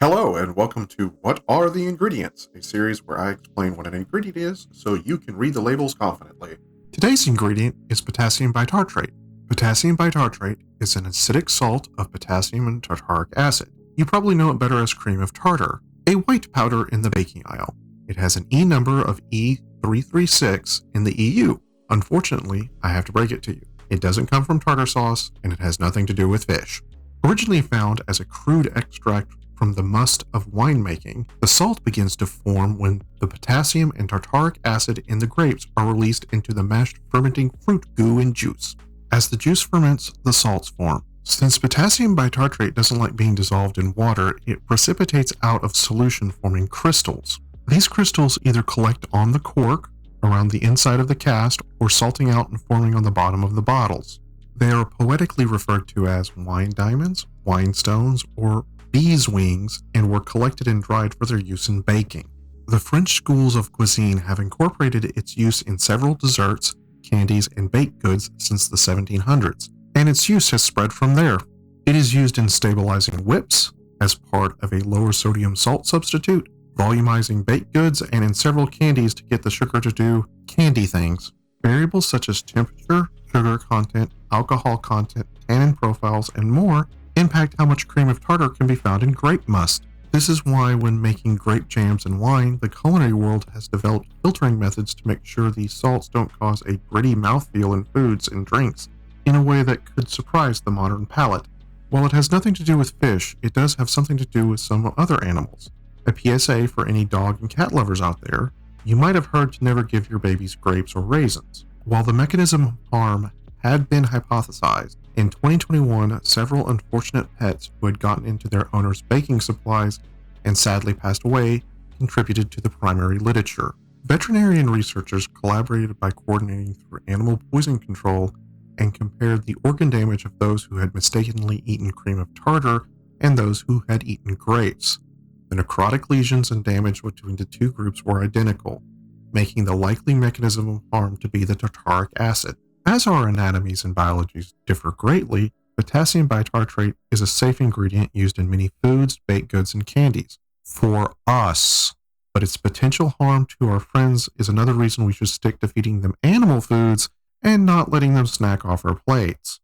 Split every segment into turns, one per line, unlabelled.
Hello, and welcome to What Are the Ingredients, a series where I explain what an ingredient is so you can read the labels confidently.
Today's ingredient is potassium bitartrate. Potassium bitartrate is an acidic salt of potassium and tartaric acid. You probably know it better as cream of tartar, a white powder in the baking aisle. It has an E number of E336 in the EU. Unfortunately, I have to break it to you. It doesn't come from tartar sauce, and it has nothing to do with fish. Originally found as a crude extract from the must of winemaking, the salt begins to form when the potassium and tartaric acid in the grapes are released into the mashed fermenting fruit goo and juice. As the juice ferments, the salts form. Since potassium bitartrate doesn't like being dissolved in water, it precipitates out of solution, forming crystals. These crystals either collect on the cork, around the inside of the cast, or salting out and forming on the bottom of the bottles. They are poetically referred to as wine diamonds, wine stones, or bees' wings, and were collected and dried for their use in baking. The French schools of cuisine have incorporated its use in several desserts, candies, and baked goods since the 1700s, and its use has spread from there. It is used in stabilizing whips, as part of a lower sodium salt substitute, volumizing baked goods, and in several candies to get the sugar to do candy things. Variables such as temperature, sugar content, alcohol content, tannin profiles, and more impact how much cream of tartar can be found in grape must. This is why when making grape jams and wine, the culinary world has developed filtering methods to make sure these salts don't cause a gritty mouthfeel in foods and drinks in a way that could surprise the modern palate. While it has nothing to do with fish, it does have something to do with some other animals. A PSA for any dog and cat lovers out there: you might have heard to never give your babies grapes or raisins. While the mechanism of harm had been hypothesized, in 2021, several unfortunate pets who had gotten into their owners' baking supplies and sadly passed away contributed to the primary literature. Veterinarian researchers collaborated by coordinating through animal poison control and compared the organ damage of those who had mistakenly eaten cream of tartar and those who had eaten grapes. The necrotic lesions and damage between the two groups were identical, making the likely mechanism of harm to be the tartaric acid. As our anatomies and biologies differ greatly, potassium bitartrate is a safe ingredient used in many foods, baked goods, and candies. For us. But its potential harm to our friends is another reason we should stick to feeding them animal foods and not letting them snack off our plates.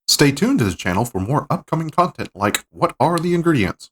Stay tuned to the channel for more upcoming content like What Are the Ingredients?